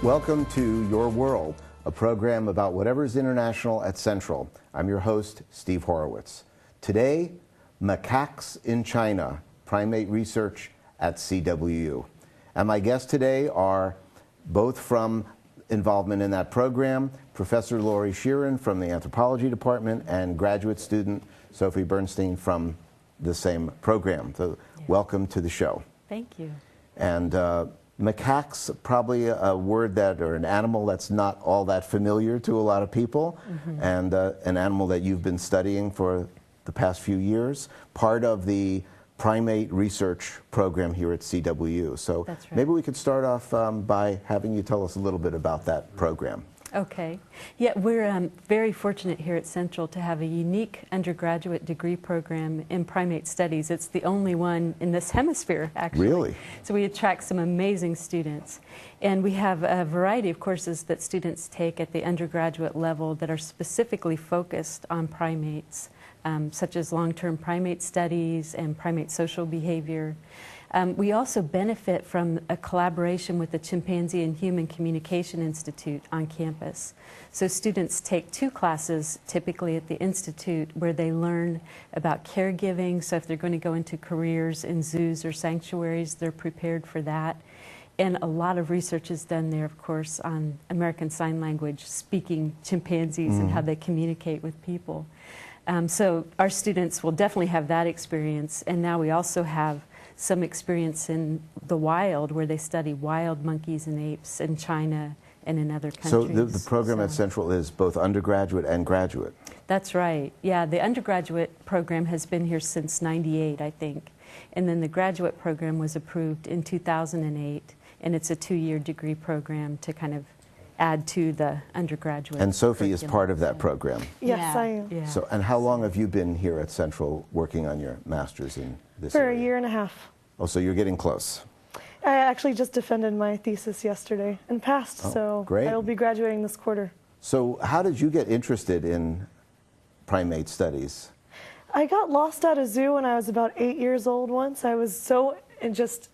Welcome to Your World, a program about whatever's international at Central. I'm your host, Steve Horowitz. Today, macaques in China, primate research at CWU. And my guests today are both from involvement in that program, Professor Lori Sheeran from the Anthropology Department and graduate student Sophie Bernstein from the same program. So welcome to the show. Thank you. And macaques, probably a word that, or an animal that's not all that familiar to a lot of people, and an animal that you've been studying for the past few years, part of the primate research program here at CWU. So That's right. Maybe we could start off by having you tell us a little bit about that program. Okay. Yeah, we're very fortunate here at Central to have a unique undergraduate degree program in primate studies. It's the only one in this hemisphere, actually. Really? So we attract some amazing students. And we have a variety of courses that students take at the undergraduate level that are specifically focused on primates, such as long-term primate studies and primate social behavior. We also benefit from a collaboration with the Chimpanzee and Human Communication Institute on campus. So students take 2 classes typically at the Institute where they learn about caregiving. So if they're going to go into careers in zoos or sanctuaries, they're prepared for that. And a lot of research is done there, of course, on American Sign Language, speaking chimpanzees and how they communicate with people. So our students will definitely have that experience. And now we also have some experience in the wild where they study wild monkeys and apes in China and in other countries. So the program at Central is both undergraduate and graduate? That's right. Yeah, the undergraduate program has been here since '98, I think. And then the graduate program was approved in 2008, and it's a 2-year degree program to kind of add to the undergraduate. And Sophie is curriculum. part of that program? Yes, I am. Yeah. So, and how long have you been here at Central working on your master's in this For area? a year and a half. Oh, so you're getting close. I actually just defended my thesis yesterday and passed, Oh, so great. I will be graduating this quarter. So how did you get interested in primate studies? I got lost at a zoo when I was about 8 years old once. I was so just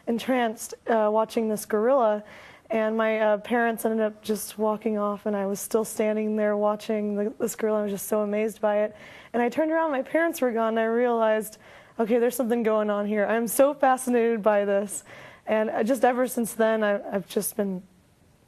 entranced watching this gorilla, and my parents ended up just walking off, and I was still standing there watching this gorilla. I was just so amazed by it. And I turned around, my parents were gone, and I realized, okay, there's something going on here. I'm so fascinated by this. And just ever since then, I've just been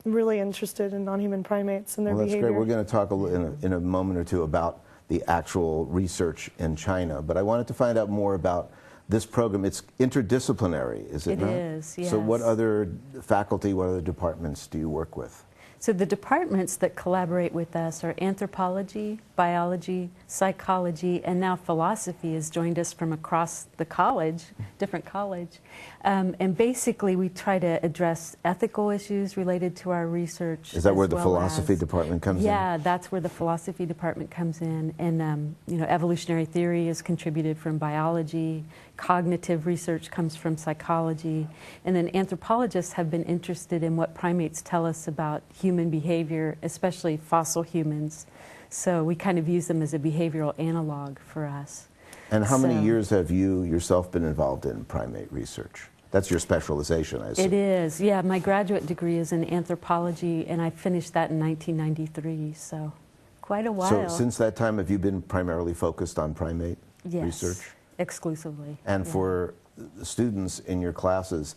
really interested in non-human primates and their Well, that's behavior. great. We're going to talk in a moment or two about the actual research in China. But I wanted to find out more about this program. It's interdisciplinary, is it not? It is, yes. So what other faculty, what other departments do you work with? So the departments that collaborate with us are anthropology, biology, psychology, and now philosophy has joined us from across the college, different college. And basically we try to address ethical issues related to our research. Is that where as the well philosophy as- department comes in? Yeah, that's where the philosophy department comes in. And you know, evolutionary theory is contributed from biology, cognitive research comes from psychology, and then anthropologists have been interested in what primates tell us about human behavior, especially fossil humans. So we kind of use them as a behavioral analog for us. And how many So- years have you yourself been involved in primate research? That's your specialization, I assume. It is, yeah. My graduate degree is in anthropology, and I finished that in 1993, so quite a while. So since that time, have you been primarily focused on primate Yes, research? exclusively. And yeah. for the students in your classes,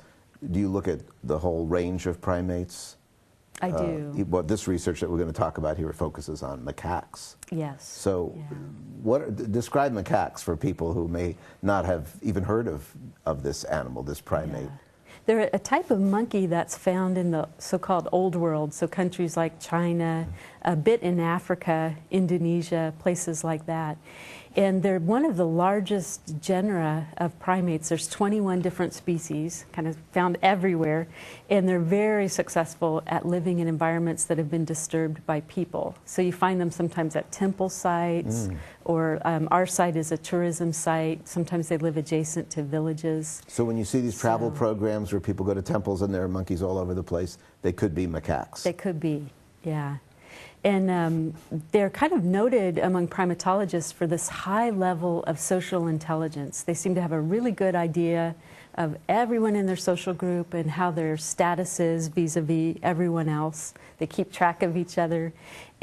do you look at the whole range of primates? I do, Well, this research that we're going to talk about here focuses on macaques. yes. So yeah. describe macaques for people who may not have even heard of this animal, this primate. Yeah. They're a type of monkey that's found in the so-called old world, so countries like China, a bit in Africa, Indonesia, places like that. And they're one of the largest genera of primates. There's 21 different species, kind of found everywhere, and they're very successful at living in environments that have been disturbed by people. So you find them sometimes at temple sites, or our site is a tourism site. Sometimes they live adjacent to villages. So when you see these travel So- programs where people go to temples and there are monkeys all over the place, they could be macaques. They could be, yeah. And they're kind of noted among primatologists for this high level of social intelligence. They seem to have a really good idea of everyone in their social group and how their status is vis-a-vis everyone else. They keep track of each other.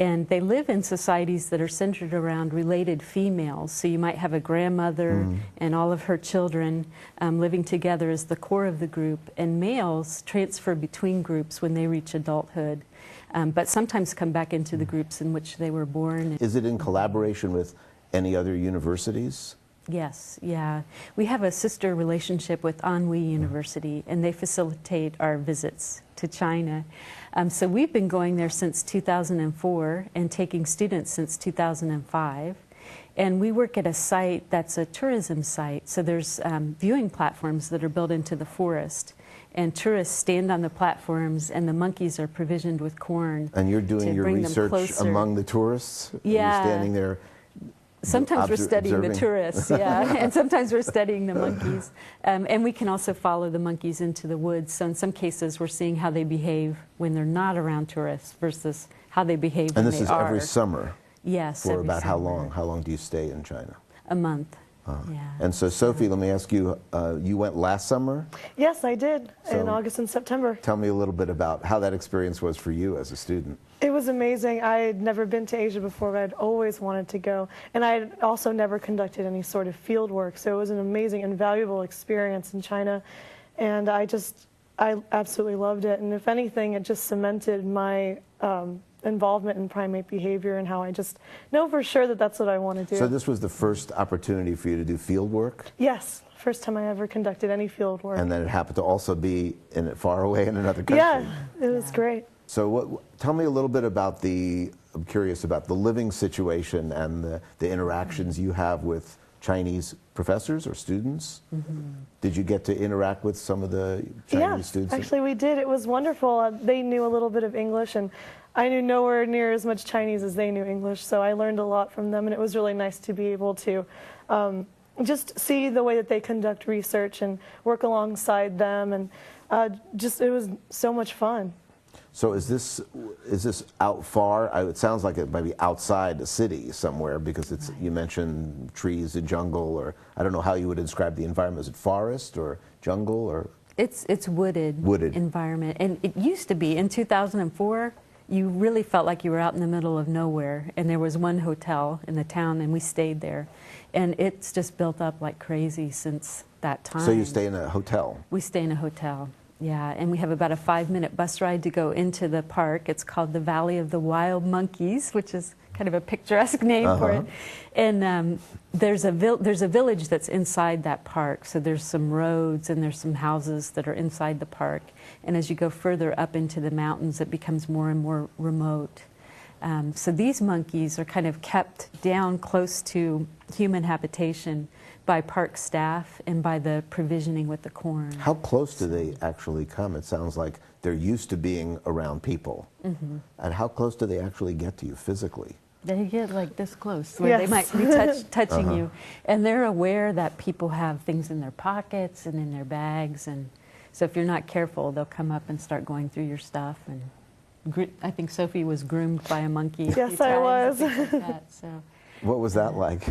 And they live in societies that are centered around related females. So you might have a grandmother and all of her children living together as the core of the group. And males transfer between groups when they reach adulthood, but sometimes come back into the groups in which they were born. Is it in collaboration with any other universities? Yes, yeah. We have a sister relationship with Anhui University, and they facilitate our visits to China. So we've been going there since 2004 and taking students since 2005. And we work at a site that's a tourism site. So there's viewing platforms that are built into the forest. And tourists stand on the platforms, and the monkeys are provisioned with corn. And you're doing your research among the tourists? Yeah. You're standing there. Sometimes we're studying observing. the tourists, yeah, and sometimes we're studying the monkeys. And we can also follow the monkeys into the woods. So in some cases, we're seeing how they behave when they're not around tourists versus how they behave when they are. And this is every summer? Yes, For about summer. how long? How long do you stay in China? A month. Yeah. And so, Sophie, let me ask you, you went last summer? Yes, I did, in So- August and September. Tell me a little bit about how that experience was for you as a student. It was amazing. I had never been to Asia before, but I'd always wanted to go. And I had also never conducted any sort of field work, so it was an amazing and valuable experience in China. And I absolutely loved it. And if anything, it just cemented my involvement in primate behavior and how I just know for sure that that's what I want to do. So this was the first opportunity for you to do field work? Yes, first time I ever conducted any field work. And then it happened to also be far away in another country? Yeah, it was great. So tell me a little bit about I'm curious about the living situation and the interactions you have with Chinese professors or students. Did you get to interact with some of the Chinese students? Yes, actually we did. It was wonderful. They knew a little bit of English, and I knew nowhere near as much Chinese as they knew English, so I learned a lot from them, and it was really nice to be able to just see the way that they conduct research and work alongside them, and it was so much fun. So is this out far? It sounds like it might be outside the city somewhere, because you mentioned trees and jungle, or I don't know how you would describe the environment. Is it forest or jungle or? It's wooded environment. And it used to be, in 2004, you really felt like you were out in the middle of nowhere, and there was one hotel in the town, and we stayed there. And it's just built up like crazy since that time. So you stay in a hotel? We stay in a hotel. Yeah, and we have about a 5-minute bus ride to go into the park. It's called the Valley of the Wild Monkeys, which is kind of a picturesque name for it. And there's a village that's inside that park. So there's some roads and there's some houses that are inside the park. And as you go further up into the mountains, it becomes more and more remote. So these monkeys are kind of kept down close to human habitation by park staff and by the provisioning with the corn. How close do they actually come? It sounds like they're used to being around people. And how close do they actually get to you physically? They get like this close, where they might be touching you. And they're aware that people have things in their pockets and in their bags. And so if you're not careful, they'll come up and start going through your stuff. And I think Sophie was groomed by a monkey. Yes, I was. Like that, so. What was that like?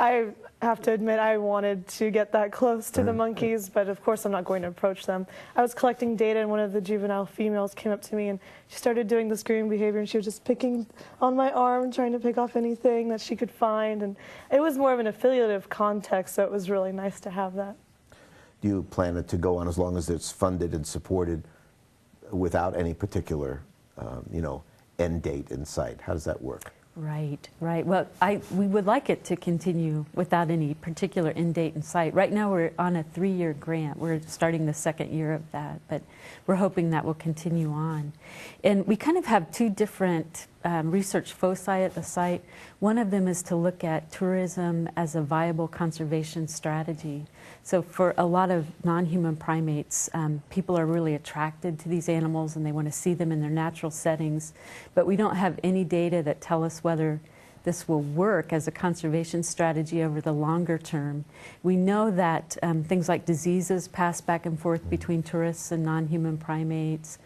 I have to admit, I wanted to get that close to the monkeys, but of course I'm not going to approach them. I was collecting data, and one of the juvenile females came up to me, and she started doing this grooming behavior, and she was just picking on my arm, trying to pick off anything that she could find. And it was more of an affiliative context, so it was really nice to have that. Do you plan it to go on as long as it's funded and supported without any particular, end date in sight? How does that work? Right. Well, we would like it to continue without any particular end date in sight. Right now we're on a 3-year grant. We're starting the 2nd year of that, but we're hoping that will continue on. And we kind of have 2 different research foci at the site. One of them is to look at tourism as a viable conservation strategy. So for a lot of non-human primates, people are really attracted to these animals and they want to see them in their natural settings, but we don't have any data that tell us whether this will work as a conservation strategy over the longer term. We know that things like diseases pass back and forth between tourists and non-human primates,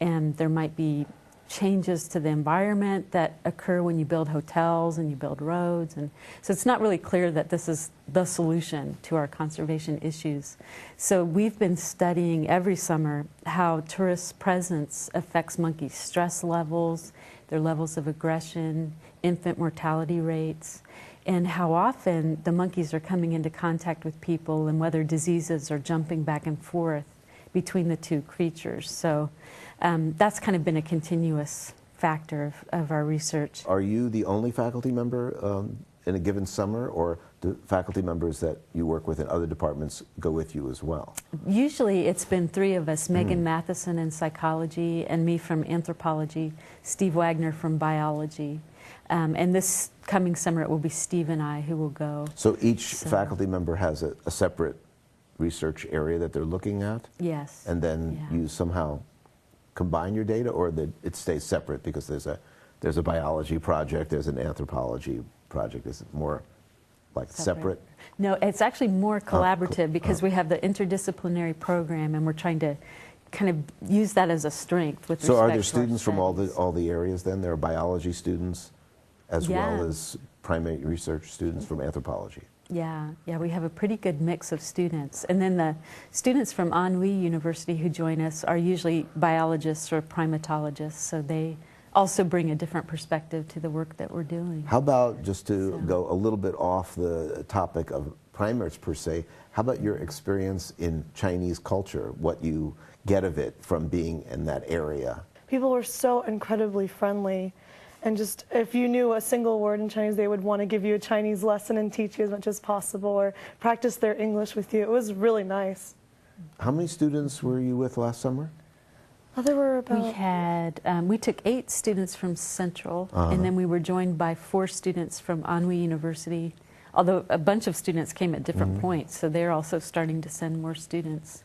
and there might be changes to the environment that occur when you build hotels and you build roads. And so it's not really clear that this is the solution to our conservation issues. So we've been studying every summer how tourist presence affects monkeys' stress levels, their levels of aggression, infant mortality rates, and how often the monkeys are coming into contact with people and whether diseases are jumping back and forth between the two creatures. So that's kind of been a continuous factor of our research. Are you the only faculty member in a given summer, or do faculty members that you work with in other departments go with you as well? Usually it's been three of us, Megan Matheson in psychology, and me from anthropology, Steve Wagner from biology. And this coming summer it will be Steve and I who will go. So each faculty member has a separate research area that they're looking at? Yes. And then you somehow combine your data, or that it stays separate because there's a biology project, there's an anthropology project? Is it more like separate? No, it's actually more collaborative because we have the interdisciplinary program and we're trying to kind of use that as a strength with respect to So our are there students from all studies. the areas then? There are biology students as well as primate research students from anthropology? Yeah, we have a pretty good mix of students. And then the students from Anhui University who join us are usually biologists or primatologists, so they also bring a different perspective to the work that we're doing. How about, just to go a little bit off the topic of primates per se, how about your experience in Chinese culture, what you get of it from being in that area? People were so incredibly friendly. And just, if you knew a single word in Chinese, they would want to give you a Chinese lesson and teach you as much as possible, or practice their English with you. It was really nice. How many students were you with last summer? There were about... We had, we took 8 students from Central, and then we were joined by 4 students from Anhui University, although a bunch of students came at different points, so they're also starting to send more students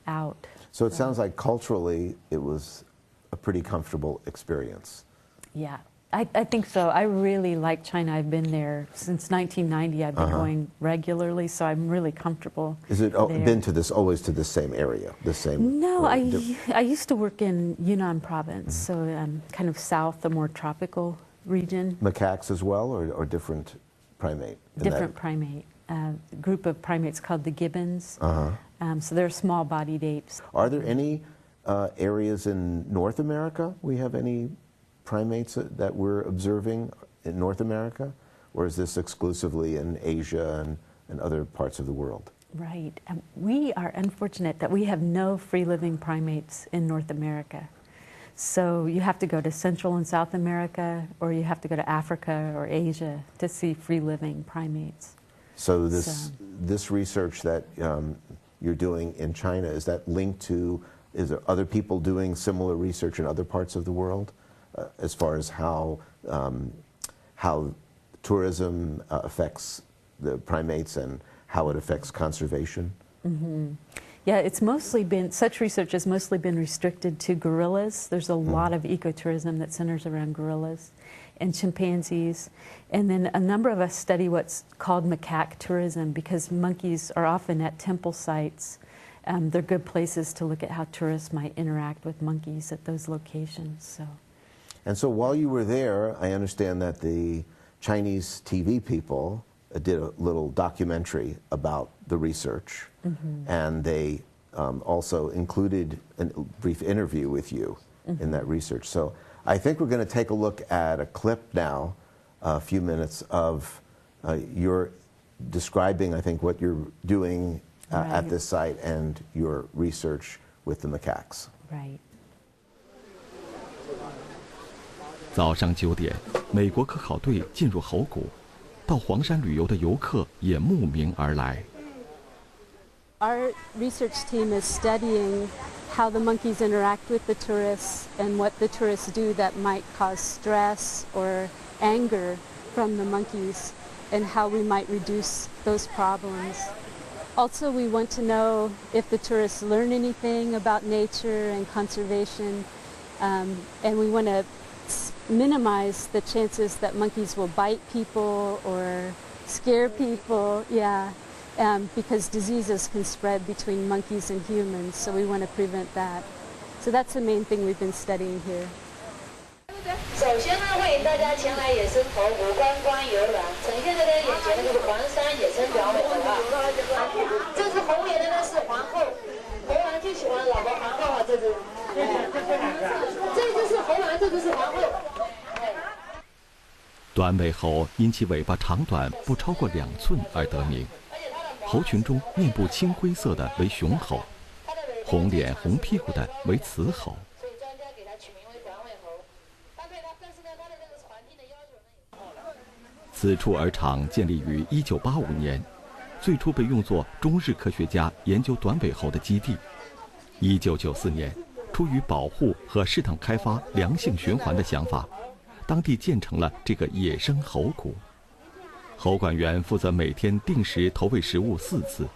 out. So it sounds like culturally it was a pretty comfortable experience. Yeah. I think so. I really like China. I've been there since 1990. I've been going regularly, so I'm really comfortable. Is it there. been to this, always to the same area, the same? No, I used to work in Yunnan province, so kind of south, a more tropical region. Macaques as well, or different primate? Different primate. Group of primates called the gibbons. So they're small-bodied apes. Are there any areas in North America? We have any primates that we're observing in North America? Or is this exclusively in Asia and other parts of the world? Right. We are unfortunate that we have no free-living primates in North America. So you have to go to Central and South America, or you have to go to Africa or Asia to see free-living primates. So this research that you're doing in China, is that linked to, is there other people doing similar research in other parts of the world? As far as how tourism affects the primates and how it affects conservation? Yeah, it's mostly been, such research has mostly been restricted to gorillas. There's a lot of ecotourism that centers around gorillas and chimpanzees. And then a number of us study what's called macaque tourism, because monkeys are often at temple sites. They're good places to look at how tourists might interact with monkeys at those locations. And so while you were there, I understand that the Chinese TV people did a little documentary about the research, and they also included a brief interview with you in that research. So I think we're going to take a look at a clip now, a few minutes of your describing, I think, what you're doing at this site and your research with the macaques. Right. 早上9点，美国科考队进入猴谷，到黄山旅游的游客也慕名而来。 Our research team is studying how the monkeys interact with the tourists and what the tourists do that might cause stress or anger from the monkeys, and how we might reduce those problems. Also, we want to know if the tourists learn anything about nature and conservation, and we want to minimize the chances that monkeys will bite people or scare people, because diseases can spread between monkeys and humans, so we want to prevent that. So that's the main thing we've been studying here. 首先呢，欢迎大家前来野生头湖观光游览。呈现在大家眼前的就是黄山野生短尾猴啊。这只红脸的呢是皇后，猴王最喜欢老婆皇后啊，这只。这只是猴王，这只是皇后。短尾猴因其尾巴长短不超过2寸而得名。猴群中面部青灰色的为雄猴，红脸红屁股的为雌猴。此处儿场建立于1985年，最初被用作中日科学家研究短尾猴的基地。1994年，出于保护和适当开发良性循环的想法，当地建成了这个野生猴谷。猴管员负责每天定时投喂食物4次。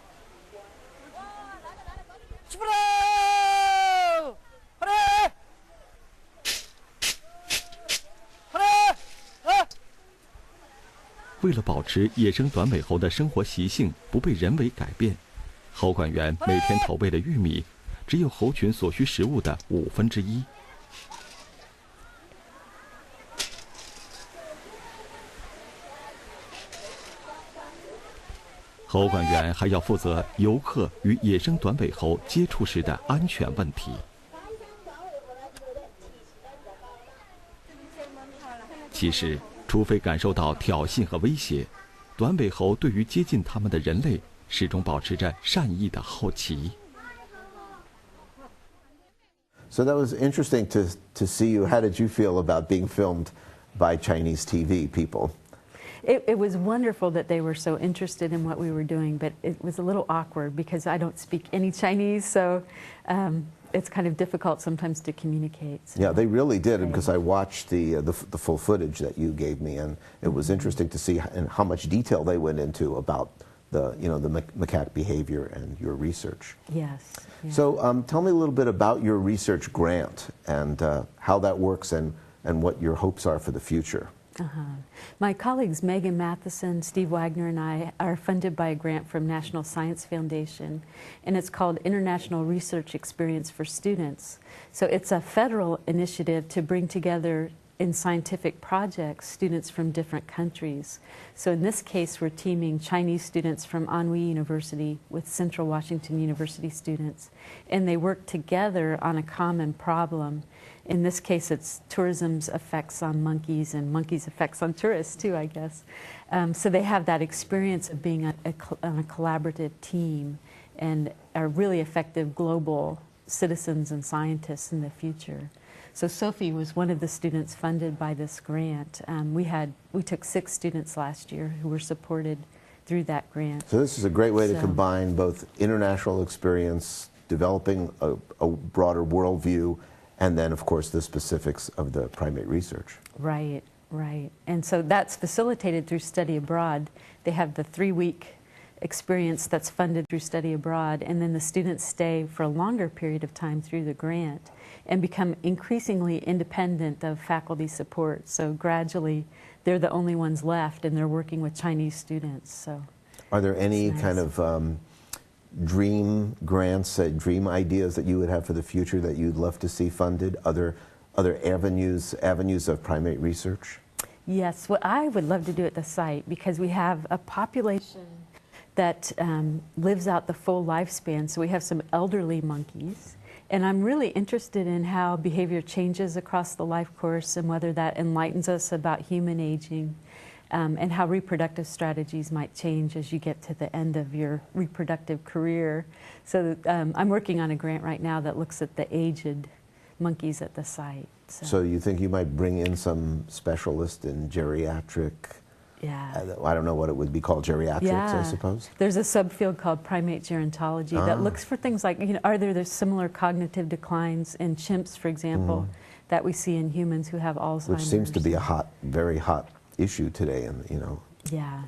为了保持野生短尾猴的生活习性不被人为改变，猴管员每天投喂的玉米只有猴群所需食物的1/5。猴管员还要负责游客与野生短尾猴接触时的安全问题。其实，除非感受到挑衅和威胁，短尾猴对于接近它们的人类始终保持着善意的好奇。So that was interesting to see you. How did you feel about being filmed by Chinese TV people? It was wonderful that they were so interested in what we were doing, but it was a little awkward because I don't speak any Chinese, so it's kind of difficult sometimes to communicate. So. Yeah, they really did, because I watched the full footage that you gave me, and it was interesting to see how much detail they went into about the macaque behavior and your research. Yes. Yeah. So tell me a little bit about your research grant and how that works and what your hopes are for the future. My colleagues Megan Matheson, Steve Wagner, and I are funded by a grant from National Science Foundation, and it's called International Research Experience for Students. So it's a federal initiative to bring together in scientific projects students from different countries. So in this case, we're teaming Chinese students from Anhui University with Central Washington University students, and they work together on a common problem. In this case, it's tourism's effects on monkeys and monkeys' effects on tourists too, I guess. So they have that experience of being on a collaborative team and are really effective global citizens and scientists in the future. So Sophie was one of the students funded by this grant. We took 6 students last year who were supported through that grant. So this is a great way to combine both international experience, developing a broader worldview, and then, of course, the specifics of the primate research. Right, right. And so that's facilitated through study abroad. They have the 3-week experience that's funded through study abroad, and then the students stay for a longer period of time through the grant and become increasingly independent of faculty support. So gradually, they're the only ones left, and they're working with Chinese students. So, are there any kind of dream grants, dream ideas that you would have for the future that you'd love to see funded? Other avenues of primate research? Yes, what I would love to do at the site, because we have a population that lives out the full lifespan. So we have some elderly monkeys, and I'm really interested in how behavior changes across the life course and whether that enlightens us about human aging. And how reproductive strategies might change as you get to the end of your reproductive career. So I'm working on a grant right now that looks at the aged monkeys at the site. So you think you might bring in some specialist in geriatric? Yeah. I don't know what it would be called, geriatrics, I suppose? There's a subfield called primate gerontology that looks for things like, are there similar cognitive declines in chimps, for example, that we see in humans who have Alzheimer's? Which seems to be a very hot issue today, and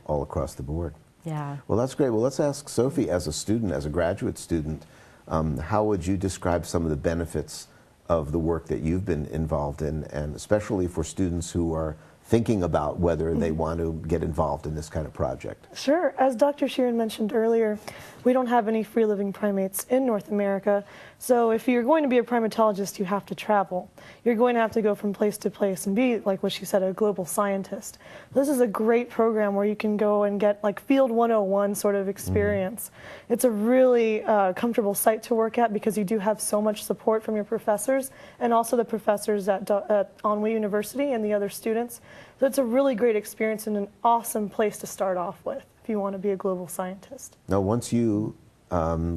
all across the board. Yeah. Well, that's great. Well, let's ask Sophie, as a student, as a graduate student, how would you describe some of the benefits of the work that you've been involved in, and especially for students who are thinking about whether they want to get involved in this kind of project? Sure. As Dr. Sheeran mentioned earlier, we don't have any free-living primates in North America, So if you're going to be a primatologist, you have to travel. You're going to have to go from place to place and be, like what she said, a global scientist. This is a great program where you can go and get like Field 101 sort of experience. It's a really comfortable site to work at because you do have so much support from your professors and also the professors at Anhui University and the other students. So it's a really great experience and an awesome place to start off with if you want to be a global scientist. Now, once you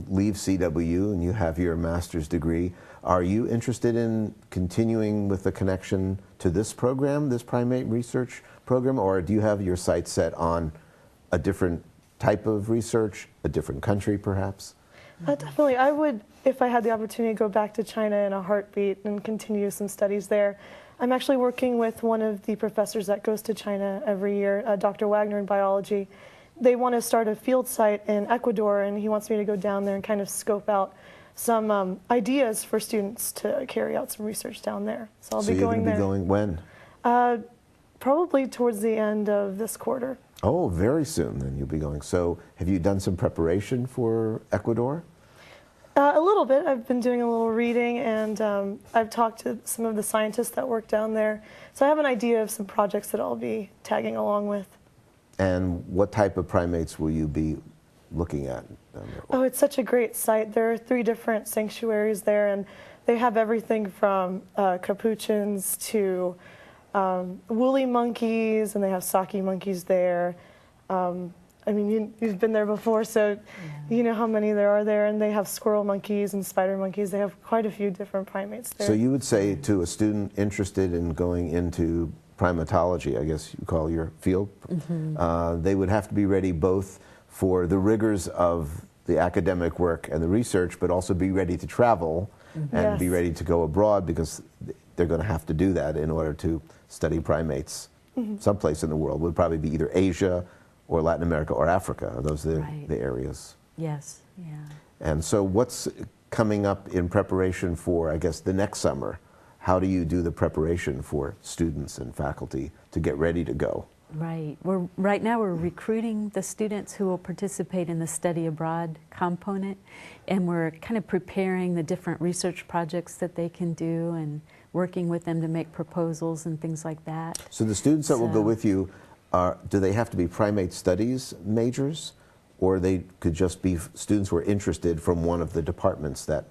leave CW and you have your master's degree, are you interested in continuing with the connection to this program, this primate research program, or do you have your sights set on a different type of research, a different country perhaps? Definitely. I would, if I had the opportunity, go back to China in a heartbeat and continue some studies there. I'm actually working with one of the professors that goes to China every year, Dr. Wagner in biology. They want to start a field site in Ecuador, and he wants me to go down there and kind of scope out some ideas for students to carry out some research down there. So I'll be going there. So you're going to be going when? Probably towards the end of this quarter. Oh, very soon then you'll be going. So have you done some preparation for Ecuador? A little bit. I've been doing a little reading, and I've talked to some of the scientists that work down there. So I have an idea of some projects that I'll be tagging along with. And what type of primates will you be looking at down there? Oh, it's such a great site. There are 3 different sanctuaries there, and they have everything from capuchins to woolly monkeys, and they have saki monkeys there. I mean, you've been there before, so you know how many there are there, and they have squirrel monkeys and spider monkeys. They have quite a few different primates there. So you would say to a student interested in going into primatology, I guess you call your field, they would have to be ready both for the rigors of the academic work and the research, but also be ready to travel and be ready to go abroad, because they're going to have to do that in order to study primates someplace in the world. Would probably be either Asia or Latin America or Africa. Those are the areas. Yes, yeah. And so what's coming up in preparation for, I guess, the next summer? How do you do the preparation for students and faculty to get ready to go? Right. Right now we're recruiting the students who will participate in the study abroad component, and we're kind of preparing the different research projects that they can do and working with them to make proposals and things like that. So the students that will go with you, do they have to be primate studies majors, or they could just be students who are interested from one of the departments that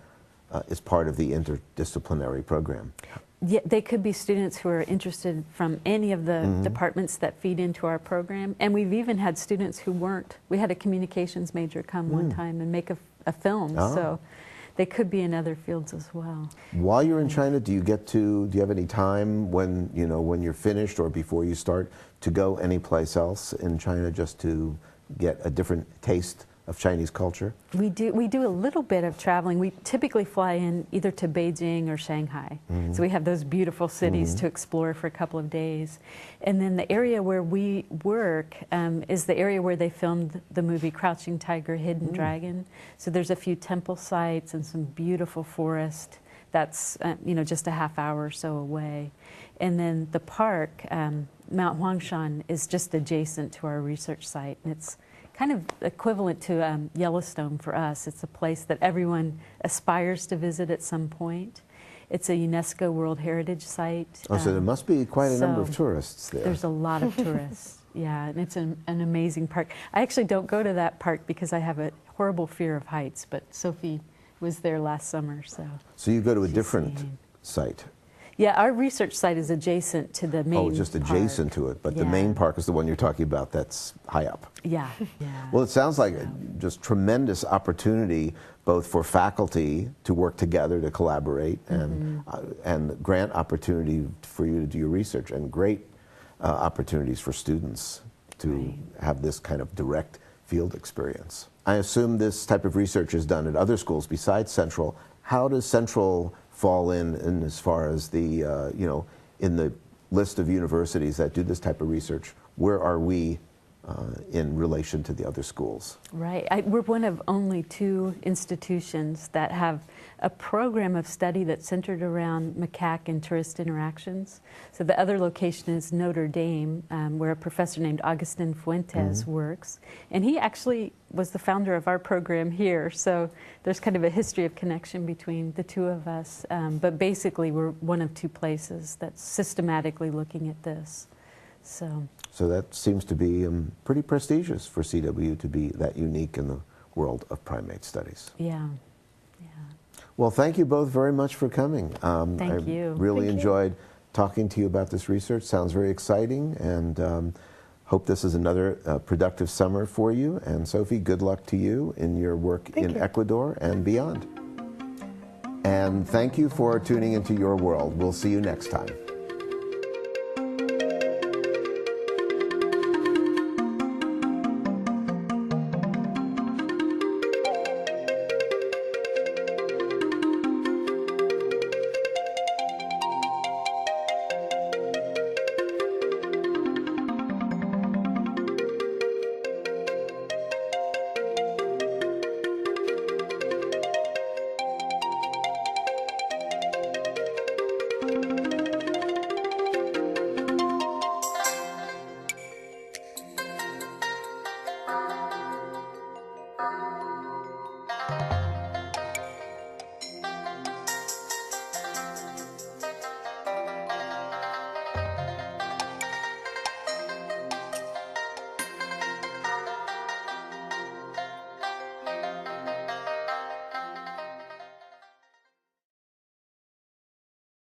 is part of the interdisciplinary program? Yeah, they could be students who are interested from any of the departments that feed into our program. And we've even had students who weren't. We had a communications major come one time and make a film. So they could be in other fields as well. While you're in China, do you have any time when, when you're finished or before you start to go anyplace else in China just to get a different taste of Chinese culture? We do a little bit of traveling. We typically fly in either to Beijing or Shanghai. So we have those beautiful cities to explore for a couple of days. And then the area where we work is the area where they filmed the movie Crouching Tiger, Hidden Dragon. So there's a few temple sites and some beautiful forest that's just a half hour or so away. And then the park, Mount Huangshan, is just adjacent to our research site, and it's kind of equivalent to Yellowstone for us. It's a place that everyone aspires to visit at some point. It's a UNESCO World Heritage Site. Oh, so there must be quite a number of tourists there. There's a lot of tourists, yeah, and it's an amazing park. I actually don't go to that park because I have a horrible fear of heights, but Sophie was there last summer, so. So you go to a different site? Yeah, our research site is adjacent to the main park. Oh, just adjacent to it, but the main park is the one you're talking about that's high up. Yeah, yeah. Well, it sounds like just tremendous opportunity both for faculty to work together to collaborate and grant opportunity for you to do your research, and great opportunities for students to have this kind of direct field experience. I assume this type of research is done at other schools besides Central. How does Central fall in as far as the, in the list of universities that do this type of research? Where are we in relation to the other schools. Right. We're one of only 2 institutions that have a program of study that's centered around macaque and tourist interactions. So the other location is Notre Dame, where a professor named Agustin Fuentes works. And he actually was the founder of our program here. So there's kind of a history of connection between the 2 of us. But basically, we're one of 2 places that's systematically looking at this. So that seems to be pretty prestigious for CW to be that unique in the world of primate studies. Yeah. Well, thank you both very much for coming. Thank you. Really Thank you. enjoyed talking to you about this research. Sounds very exciting, and hope this is another productive summer for you. And Sophie, good luck to you in your work in Ecuador and beyond. And thank you for tuning into Your World. We'll see you next time.